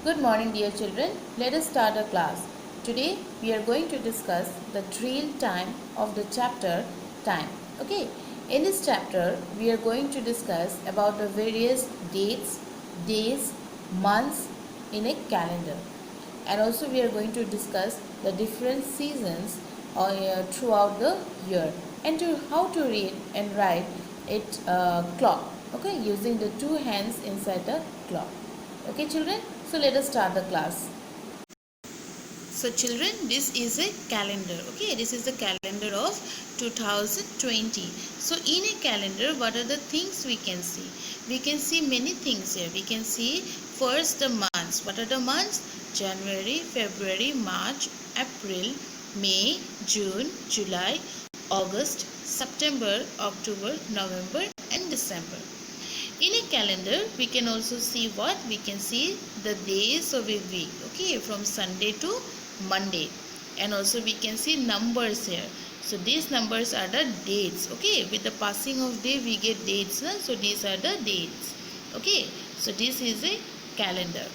Good morning, dear children. Let us start our class. Today we are going to discuss the drill time of the chapter time. Okay. In this chapter we are going to discuss about the various dates, days, months in a calendar. And also we are going to discuss the different seasons throughout the year and to how to read and write it clock. Okay, using the two hands inside the clock. Okay, children, so let us start the class. So children, this is a calendar. Okay, this is the calendar of 2020. So in a calendar, what are the things we can see? We can see many things here. We can see first the months. What are the months? January, February, March, April, May, June, July, August, September, October, November and December. In a calendar we can also see what? We can see the days of a week, okay, from Sunday to Monday, and also we can see numbers here. So these numbers are the dates, okay, with the passing of day we get dates, so these are the dates, okay. So this is a calendar.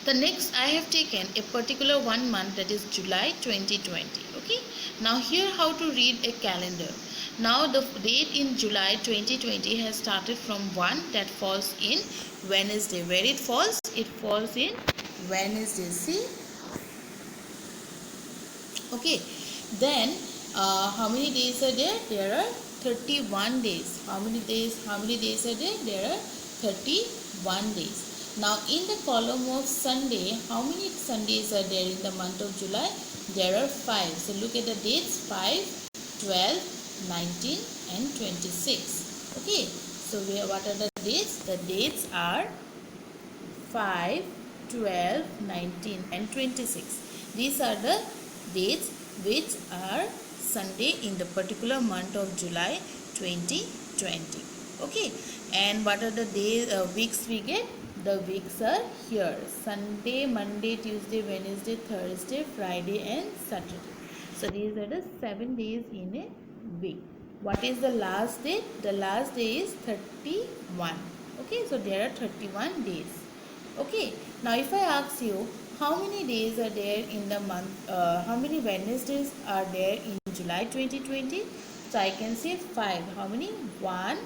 The next I have taken a particular one month, that is July 2020. Okay. Now here how to read a calendar. Now the date in July 2020 has started from one that falls in Wednesday. Where it falls? It falls in Wednesday. See? Okay. Then how many days are there? There are 31 days. How many days are there? There are 31 days. Now in the column of Sunday, how many Sundays are there in the month of July? There are 5. So look at the dates: 5, 12, 19 and 26. Okay. So what are the dates? The dates are 5, 12, 19 and 26. These are the dates which are Sunday in the particular month of July 2020. Okay. And what are the days, weeks we get? The weeks are here: Sunday, Monday, Tuesday, Wednesday, Thursday, Friday and Saturday. So these are the 7 days in a week. What is the last day? The last day is 31. Okay, so there are 31 days. Okay, now if I ask you how many days are there in the month, how many Wednesdays are there in July 2020? So I can say 5. How many? 1,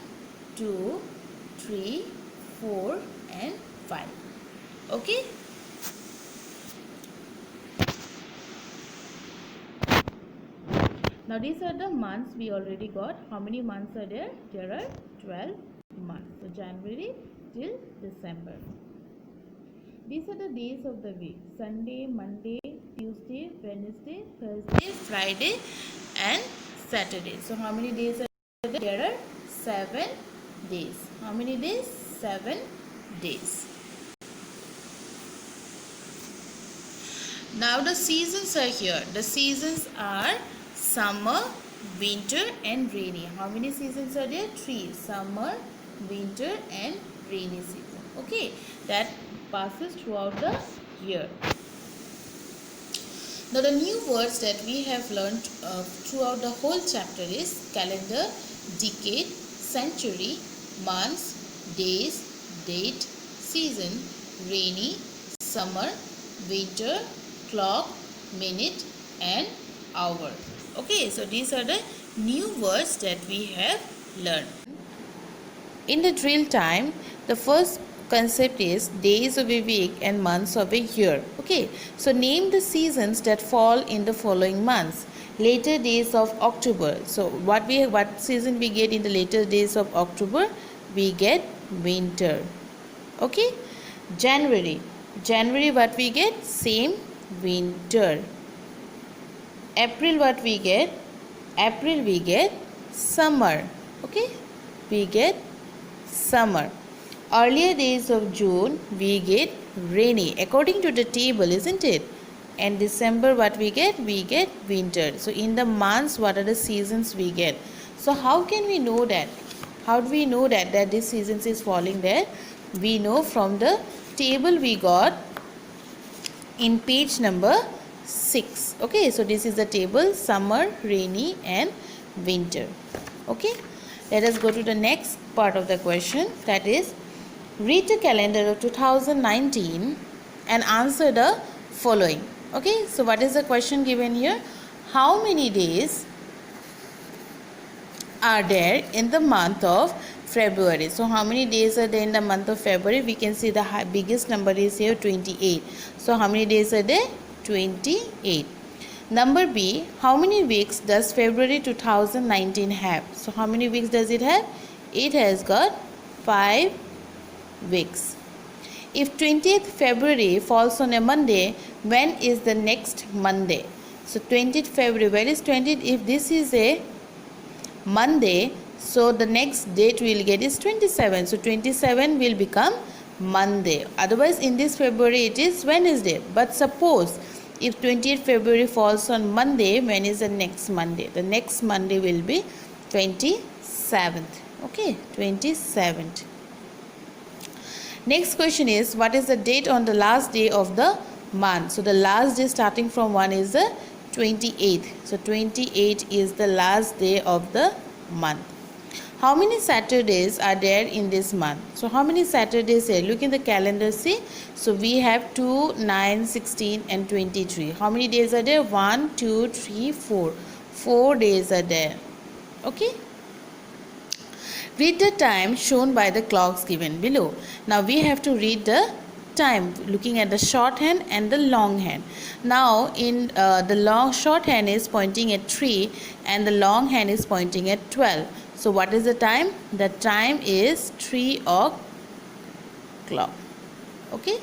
2, 3, 4 and 5. Okay. Now these are the months we already got. How many months are there? There are 12 months. So January till December. These are the days of the week: Sunday, Monday, Tuesday, Wednesday, Thursday, Friday and Saturday. So how many days are there? There are 7 days. How many days? 7 days. Now the seasons are here. The seasons are summer, winter and rainy. How many seasons are there? 3. Summer, winter and rainy season. Okay, that passes throughout the year. Now the new words that we have learned throughout the whole chapter is calendar, decade, century, months, days, date, season, rainy, summer, winter, clock, minute and hour. Okay, so these are the new words that we have learned. In the drill time, the first concept is days of a week and months of a year. Okay, so name the seasons that fall in the following months. Later days of October. So what season we get in the later days of October? We get winter. Okay. January what we get? Same, winter. April what we get? April we get summer. Okay, we get summer. Earlier days of June we get rainy according to the table, isn't it? And December what we get? We get winter. So in the months, what are the seasons we get? So how can we know that? How do we know that this seasons is falling there? We know from the table we got in page number 6. Okay, so this is the table: summer, rainy and winter. Okay, let us go to the next part of the question, that is Read the calendar of 2019 and answer the following. Okay, so what is the question given here? How many days are there in the month of February? So how many days are there in the month of February? We can see the biggest number is here 28. So how many days are there? 28. Number B, how many weeks does February 2019 have? So how many weeks does it have? It has got 5 weeks. If 20th February falls on a Monday, when is the next Monday? So 20th February, where is 20th? If this is a Monday, so the next date we will get is 27. So 27 will become Monday. Otherwise in this February it is Wednesday. But suppose if 20th February falls on Monday, when is the next Monday? The next Monday will be 27th. Okay, 27th. Next question is, what is the date on the last day of the month? So the last day starting from 1 is the 28th. So 28 is the last day of the month. How many Saturdays are there in this month? So how many Saturdays here? Look in the calendar, see. So we have 2, 9, 16 and 23. How many days are there? 1, 2, 3, 4. 4 days are there. Okay. Read the time shown by the clocks given below. Now we have to read the time looking at the shorthand and the longhand. Now in the shorthand is pointing at 3 and the longhand is pointing at 12. So what is the time? The time is 3 o'clock. Okay.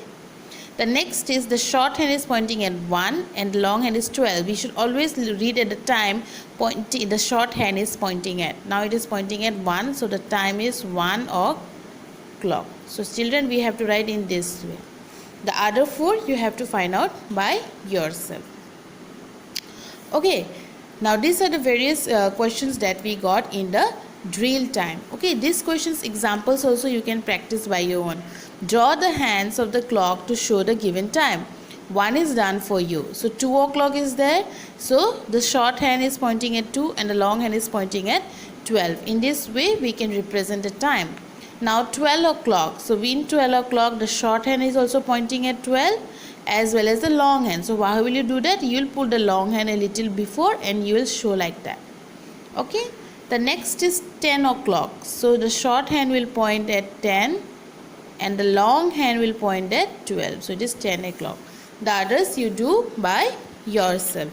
The next is the shorthand is pointing at 1 and the longhand is 12. We should always read at the time the shorthand is pointing at. Now it is pointing at 1, so the time is 1 o'clock. So children, we have to write in this way. The other 4 you have to find out by yourself. Okay. Now these are the various questions that we got in the drill time. Okay, these questions examples also you can practice by your own. Draw the hands of the clock to show the given time. 1 is done for you. So 2 o'clock is there. So the short hand is pointing at 2 and the long hand is pointing at 12. In this way we can represent the time. Now 12 o'clock. So in 12 o'clock the short hand is also pointing at 12 as well as the long hand. So how will you do that? You will put the long hand a little before and you will show like that. Okay. The next is 10 o'clock. So the short hand will point at 10 and the long hand will point at 12. So it is 10 o'clock. The others you do by yourself.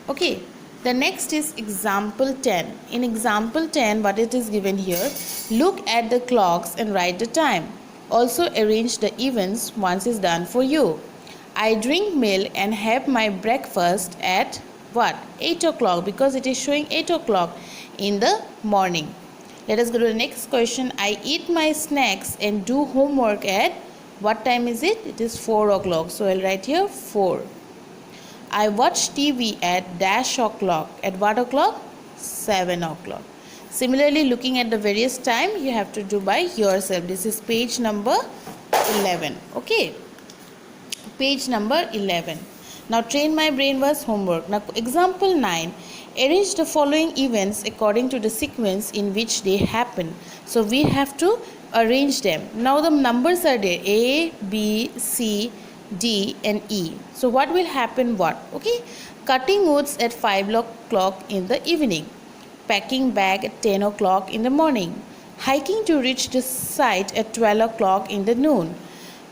Okay. The next is example 10. In example 10, what it is given here, look at the clocks and write the time. Also arrange the events once is done for you. I drink milk and have my breakfast at what? 8 o'clock, because it is showing 8 o'clock in the morning. Let us go to the next question. I eat my snacks and do homework at what time is it? It is 4 o'clock. So I'll write here 4. I watch TV at dash o'clock. At what o'clock? 7 o'clock. Similarly, looking at the various time, you have to do by yourself. This is page number 11. Okay. Page number 11. Now, train my brain was homework. Now, example 9. Arrange the following events according to the sequence in which they happen. So, we have to arrange them. Now, the numbers are there. A, B, C, D and E. So, what will happen what? Okay. Cutting woods at 5 o'clock in the evening. Packing bag at 10 o'clock in the morning. Hiking to reach the site at 12 o'clock in the noon.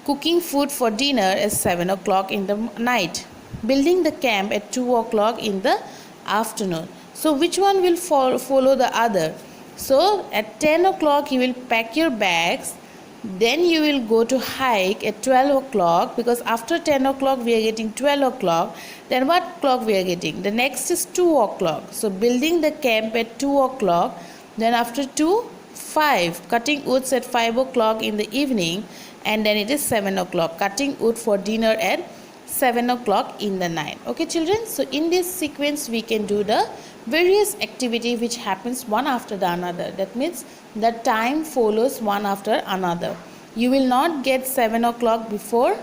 Cooking food for dinner at 7 o'clock in the night. Building the camp at 2 o'clock in the afternoon. So which one will follow the other? So at 10 o'clock you will pack your bags. Then you will go to hike at 12 o'clock, because after 10 o'clock we are getting 12 o'clock. Then what clock we are getting? The next is 2 o'clock. So building the camp at 2 o'clock. Then after 2, 5. Cutting woods at 5 o'clock in the evening. And then it is 7 o'clock. Cutting wood for dinner at 7 o'clock in the night. Okay children, so in this sequence we can do the various activity which happens one after the another. That means the time follows one after another. You will not get 7 o'clock before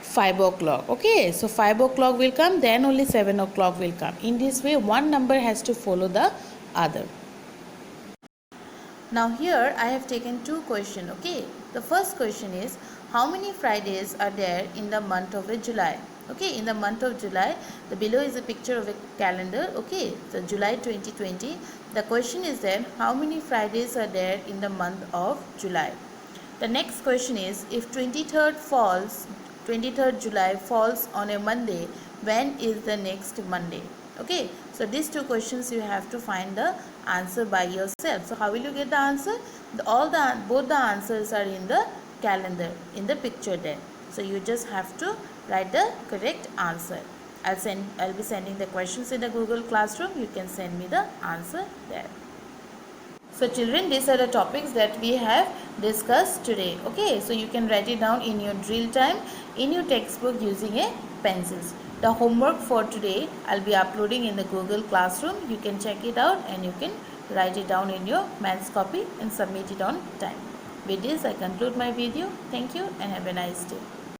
5 o'clock. Okay, so 5 o'clock will come, then only 7 o'clock will come. In this way one number has to follow the other. Now here I have taken two questions. Okay, the first question is, how many Fridays are there in the month of July? Okay, in the month of July, the below is a picture of a calendar. Okay, so July 2020. The question is then, how many Fridays are there in the month of July? The next question is, if 23rd July falls on a Monday, when is the next Monday? Okay, so these two questions you have to find the answer by yourself. So how will you get the answer? Both the answers are in the calendar, in the picture there. So you just have to write the correct answer. I'll be sending the questions in the Google Classroom. You can send me the answer there. So children, these are the topics that we have discussed today. Okay, so you can write it down in your drill time in your textbook using a pencils. The homework for today I'll be uploading in the Google Classroom. You can check it out and you can write it down in your maths copy and submit it on time. With this I conclude my video. Thank you and have a nice day.